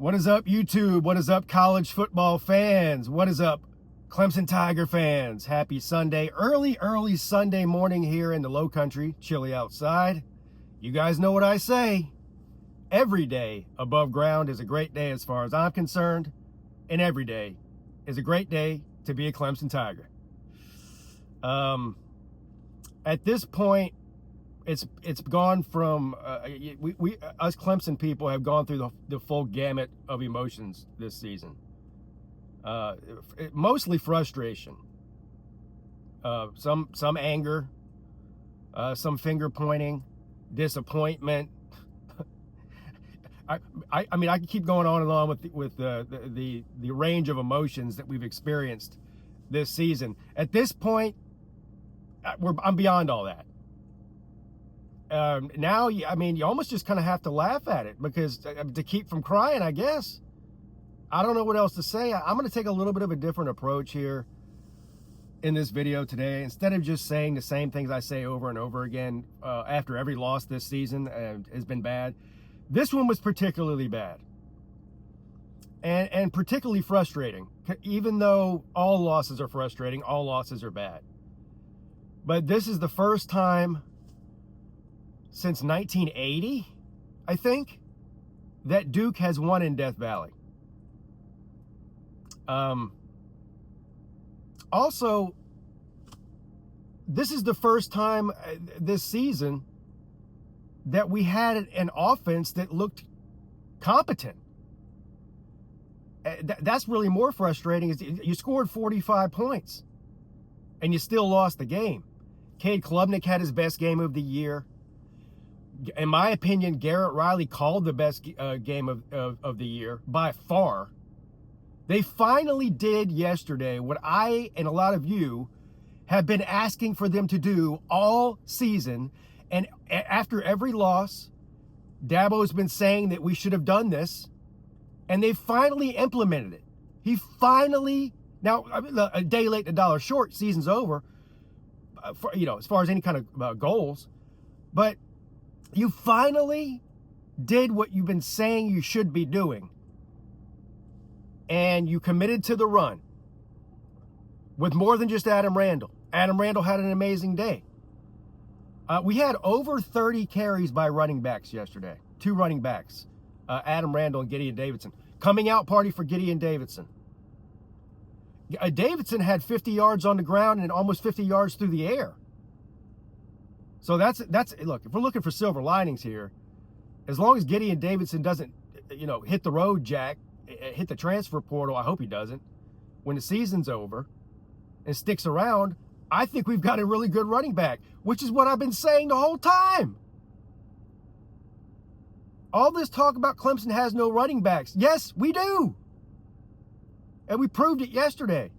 What is up, YouTube? What is up, college football fans? What is up, Clemson Tiger fans? Happy Sunday. Early Sunday morning here in the low country. Chilly outside. You guys know what I say. Every day above ground is a great day as far as I'm concerned. And every day is a great day to be a Clemson Tiger. At this point, it's gone from we us Clemson people have gone through the full gamut of emotions this season. Mostly frustration, some anger, some finger pointing, disappointment. I mean, I can keep going on and on with the range of emotions that we've experienced this season. At this point, I'm beyond all that. Now, I mean, you almost just kind of have to laugh at it because to keep from crying, I guess. I don't know what else to say. I'm going to take a little bit of a different approach here in this video today. Instead of just saying the same things I say over and over again after every loss this season has been bad, this one was particularly bad and particularly frustrating. Even though all losses are frustrating, all losses are bad. But this is the first time since 1980, I think, that Duke has won in Death Valley. Also, this is the first time this season that we had an offense that looked competent. That's really more frustrating. Is you scored 45 points and you still lost the game. Cade Klubnik had his best game of the year. In my opinion, Garrett Riley called the best game of the year by far. They finally did yesterday what I and a lot of you have been asking for them to do all season. And after every loss, Dabo's been saying that we should have done this. And they finally implemented it. He finally, now a day late, a dollar short, season's over, as far as any kind of goals. But you finally did what you've been saying you should be doing. And you committed to the run with more than just Adam Randall. Adam Randall had an amazing day. We had over 30 carries by running backs yesterday. 2 running backs, Adam Randall and Gideon Davidson. Coming out party for Gideon Davidson. Davidson had 50 yards on the ground and almost 50 yards through the air. So that's look, if we're looking for silver linings here, as long as Gideon Davidson doesn't, hit the road jack, hit the transfer portal, I hope he doesn't, when the season's over and sticks around, I think we've got a really good running back, which is what I've been saying the whole time. All this talk about Clemson has no running backs. Yes, we do. And we proved it yesterday.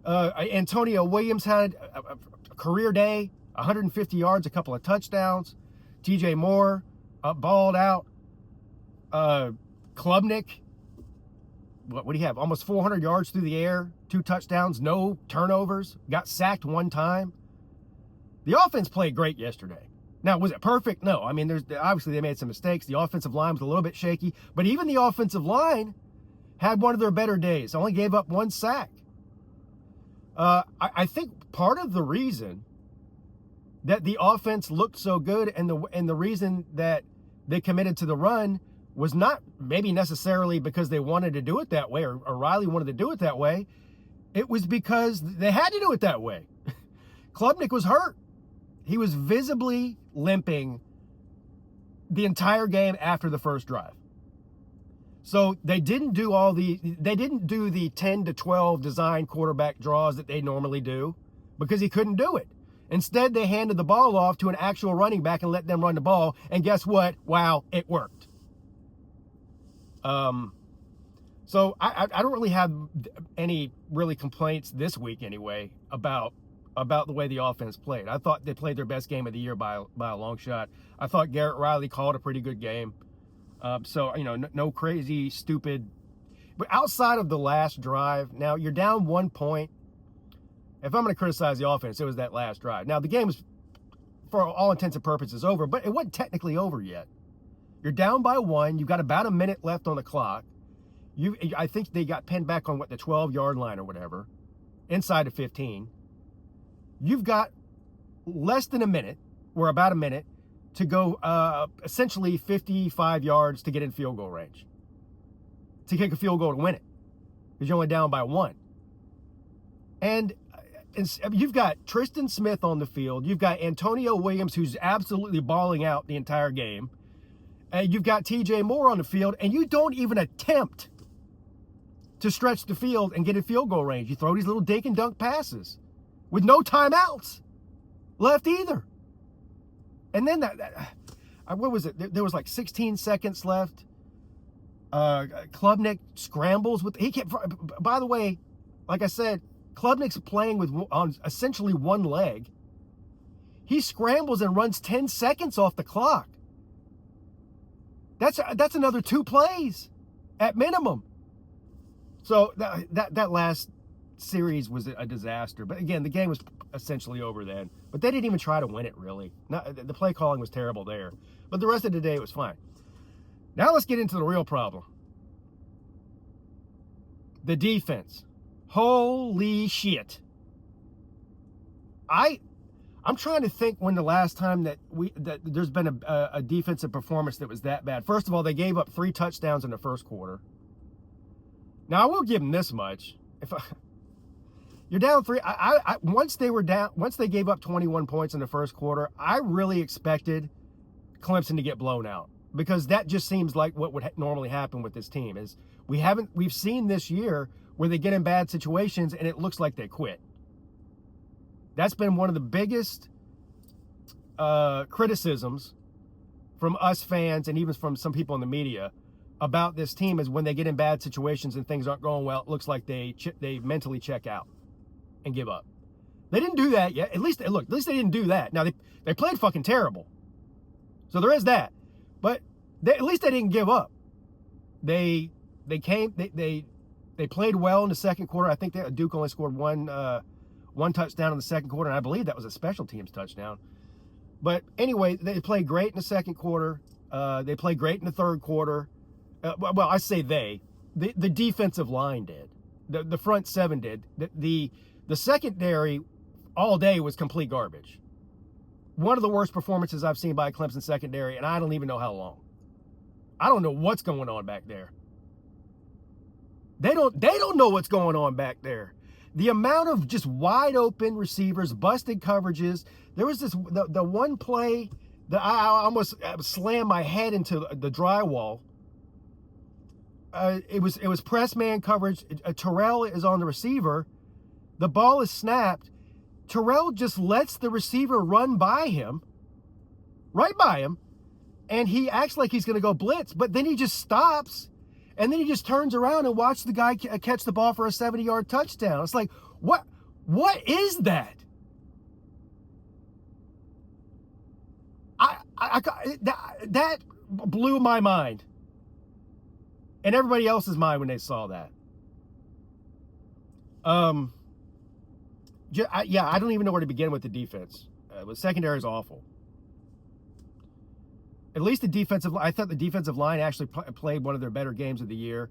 Antonio Williams had a career day. 150 yards, a couple of touchdowns. TJ Moore balled out. Klubnik, what do you have? Almost 400 yards through the air, 2 touchdowns, no turnovers, got sacked 1 time. The offense played great yesterday. Now, was it perfect? No. I mean, obviously they made some mistakes. The offensive line was a little bit shaky, but even the offensive line had one of their better days. Only gave up 1 sack. I think part of the reason that the offense looked so good and the reason that they committed to the run was not maybe necessarily because they wanted to do it that way or Riley wanted to do it that way. It was because they had to do it that way. Klubnik was hurt. He was visibly limping the entire game after the first drive. So they didn't do the 10 to 12 design quarterback draws that they normally do because he couldn't do it. Instead, they handed the ball off to an actual running back and let them run the ball. And guess what? Wow, it worked. So I don't really have any really complaints this week anyway about the way the offense played. I thought they played their best game of the year by a long shot. I thought Garrett Riley called a pretty good game. So, no crazy, stupid. But outside of the last drive, now you're down 1 point. If I'm going to criticize the offense, it was that last drive. Now, the game was, for all intents and purposes, over, but it wasn't technically over yet. You're down by 1. You've got about a minute left on the clock. I think they got pinned back on the 12-yard line or whatever, inside of 15. You've got less than a minute, or about a minute, to go essentially 55 yards to get in field goal range, to kick a field goal to win it, because you're only down by 1. And you've got Tristan Smith on the field. You've got Antonio Williams, who's absolutely balling out the entire game. And you've got TJ Moore on the field, and you don't even attempt to stretch the field and get in field goal range. You throw these little dink and dunk passes with no timeouts left either. And then what was it? There was like 16 seconds left. Klubnik scrambles with, by the way, like I said, Klubnik's playing on essentially one leg. He scrambles and runs 10 seconds off the clock. That's another 2 plays at minimum. So that last series was a disaster. But again, the game was essentially over then. But they didn't even try to win it, really. The play calling was terrible there. But the rest of the day, it was fine. Now let's get into the real problem. The defense. Holy shit. I'm trying to think when the last time that there's been a defensive performance that was that bad. First of all, they gave up 3 touchdowns in the first quarter. Now, I will give them this much. You're down 3. Once they gave up 21 points in the first quarter, I really expected Clemson to get blown out, because that just seems like what would normally happen with this team. Is we've seen this year where they get in bad situations and it looks like they quit. That's been one of the biggest criticisms from us fans, and even from some people in the media, about this team, is when they get in bad situations and things aren't going well, it looks like they mentally check out and give up. They didn't do that yet. At least they didn't do that. Now, they played fucking terrible. So there is that. But at least they didn't give up. They played well in the second quarter. I think Duke only scored one touchdown in the second quarter, and I believe that was a special teams touchdown. But anyway, they played great in the second quarter. They played great in the third quarter. Well, I say the defensive line did. The front seven did. The secondary all day was complete garbage. One of the worst performances I've seen by Clemson secondary, and I don't even know how long. I don't know what's going on back there. They don't know what's going on back there. The amount of just wide open receivers, busted coverages. There was the one play that I almost slammed my head into the drywall. It was press man coverage. Terrell is on the receiver. The ball is snapped. Terrell just lets the receiver run by him, right by him, and he acts like he's going to go blitz, but then he just stops, and then he just turns around and watches the guy catch the ball for a 70-yard touchdown. It's like, what is that? That blew my mind, and everybody else's mind when they saw that. I don't even know where to begin with the defense. The secondary is awful. At least I thought the defensive line actually played one of their better games of the year.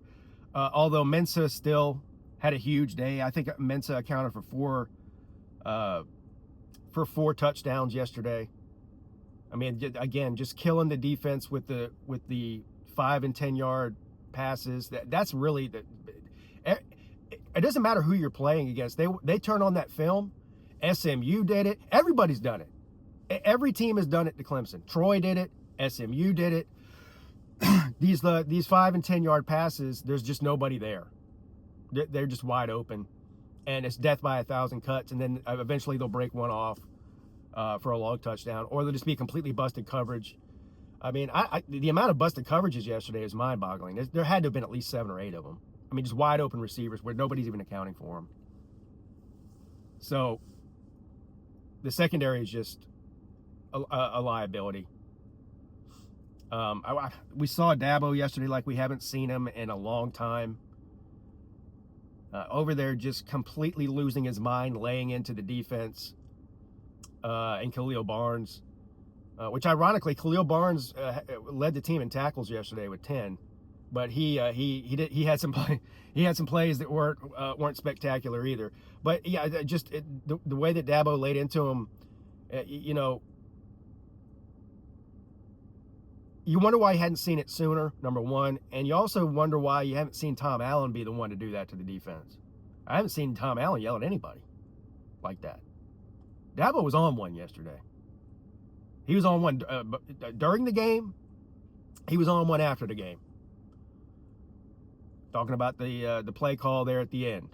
Although Mensah still had a huge day. I think Mensah accounted for four touchdowns yesterday. I mean, again, just killing the defense with the 5 and 10 yard passes. That's really it doesn't matter who you're playing against. They turn on that film. SMU did it. Everybody's done it. Every team has done it to Clemson. Troy did it. SMU did it. These 5 and 10 yard passes, there's just nobody there. They're just wide open, and it's death by 1,000 cuts. And then eventually they'll break one off for a long touchdown, or they'll just be completely busted coverage. I mean, the amount of busted coverages yesterday is mind-boggling. There had to have been at least 7 or 8 of them. I mean, just wide open receivers where nobody's even accounting for them. So the secondary is just a liability. We saw Dabo yesterday like we haven't seen him in a long time. Over there just completely losing his mind, laying into the defense. And Khalil Barnes, which ironically, Khalil Barnes led the team in tackles yesterday with 10. but he had some plays that weren't spectacular either. But yeah, the way that Dabo laid into him, you know, you wonder why he hadn't seen it sooner, number one, and you also wonder why you haven't seen Tom Allen be the one to do that to the defense. I haven't seen Tom Allen yell at anybody like that. Dabo was on one yesterday. He was on one during the game. He was on one after the game. Talking about the play call there at the end,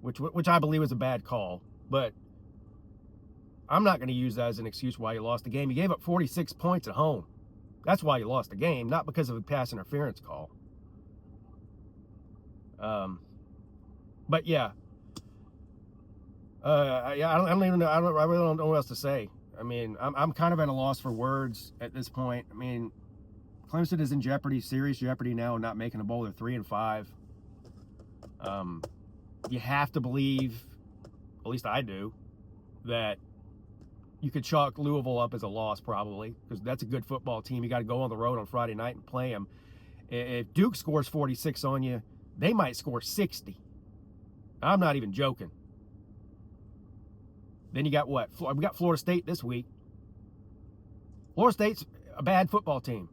which I believe was a bad call, but I'm not going to use that as an excuse why you lost the game. You gave up 46 points at home. That's why you lost the game, not because of a pass interference call. But yeah, I don't even know. I really don't know what else to say. I mean, I'm kind of at a loss for words at this point. I mean, Clemson is in jeopardy, serious jeopardy now, not making a bowl. They're 3-5. You have to believe, at least I do, that you could chalk Louisville up as a loss probably, because that's a good football team. You got to go on the road on Friday night and play them. If Duke scores 46 on you, they might score 60. I'm not even joking. Then you got what? We got Florida State this week. Florida State's a bad football team.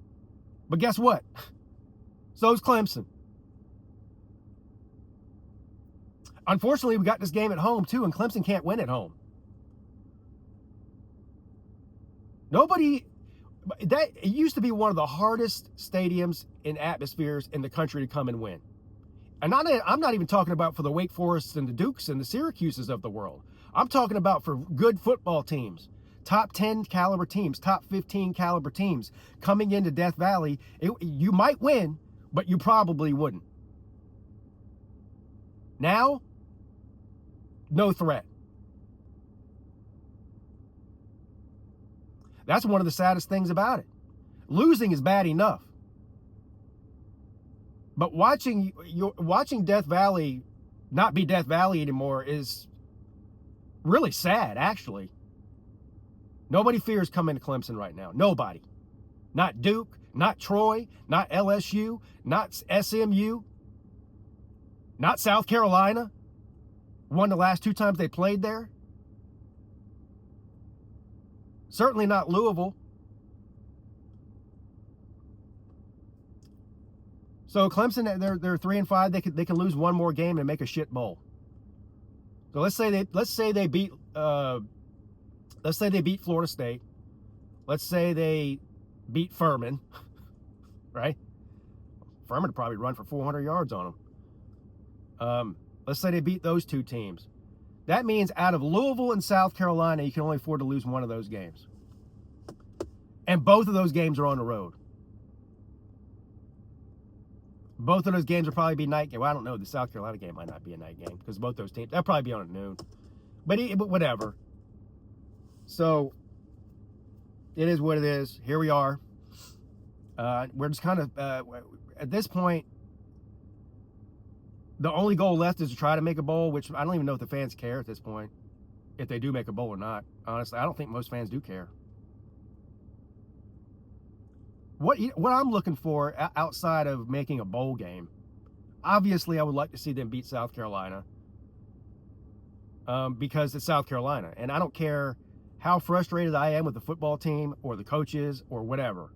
But guess what? So's Clemson. Unfortunately, we got this game at home too, and Clemson can't win at home. It used to be one of the hardest stadiums and atmospheres in the country to come and win. And I'm not even talking about for the Wake Forests and the Dukes and the Syracuses of the world. I'm talking about for good football teams, top 10 caliber teams, top 15 caliber teams coming into Death Valley. You might win, but you probably wouldn't. Now, no threat. That's one of the saddest things about it. Losing is bad enough. But watching Death Valley not be Death Valley anymore is really sad, actually. Nobody fears coming to Clemson right now. Nobody. Not Duke, not Troy, not LSU, not SMU, not South Carolina. Won the last 2 times they played there. Certainly not Louisville. So Clemson, they're 3-5. They can lose one more game and make a shit bowl. So let's say they beat Florida State. Let's say they beat Furman, right? Furman would probably run for 400 yards on them. Let's say they beat those 2 teams. That means out of Louisville and South Carolina, you can only afford to lose one of those games. And both of those games are on the road. Both of those games will probably be night game. Well, I don't know. The South Carolina game might not be a night game because both those teams, they'll probably be on at noon. But whatever. So it is what it is. Here we are. We're just kind of, at this point, the only goal left is to try to make a bowl, which I don't even know if the fans care at this point, if they do make a bowl or not. Honestly, I don't think most fans do care. What I'm looking for outside of making a bowl game, obviously I would like to see them beat South Carolina because it's South Carolina. And I don't care how frustrated I am with the football team or the coaches or whatever.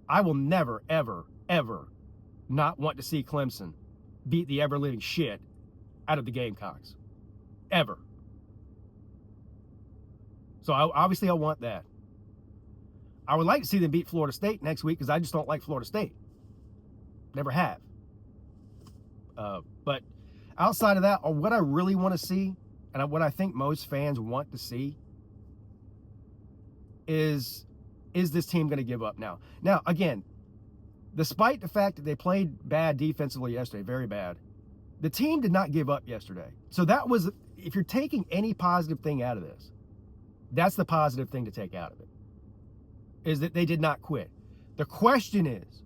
I will never, ever, ever not want to see Clemson beat the ever-living shit out of the Gamecocks. Ever. So obviously I want that. I would like to see them beat Florida State next week because I just don't like Florida State. Never have. But outside of that, or what I really want to see, and what I think most fans want to see, is this team going to give up now? Now, again, despite the fact that they played bad defensively yesterday, very bad, the team did not give up yesterday. So that was, if you're taking any positive thing out of this, that's the positive thing to take out of it, is that they did not quit. The question is,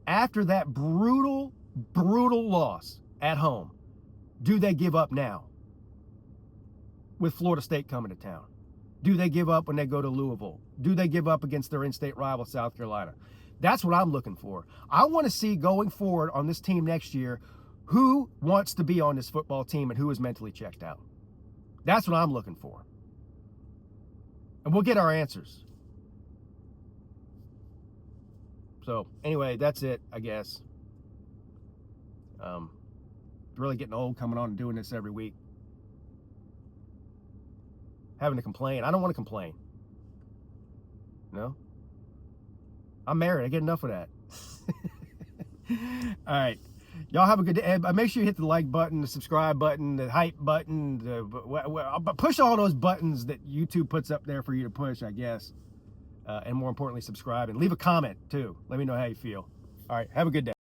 after that brutal, brutal loss at home, do they give up now with Florida State coming to town? Do they give up when they go to Louisville? Do they give up against their in-state rival, South Carolina? That's what I'm looking for. I want to see going forward on this team next year who wants to be on this football team and who is mentally checked out. That's what I'm looking for. And we'll get our answers. So, anyway, that's it, I guess. Really getting old coming on and doing this every week. Having to complain. I don't want to complain. No? I'm married. I get enough of that. All right. Y'all have a good day. Make sure you hit the like button, the subscribe button, the hype button. Push all those buttons that YouTube puts up there for you to push, I guess. And more importantly, subscribe. And leave a comment, too. Let me know how you feel. All right. Have a good day.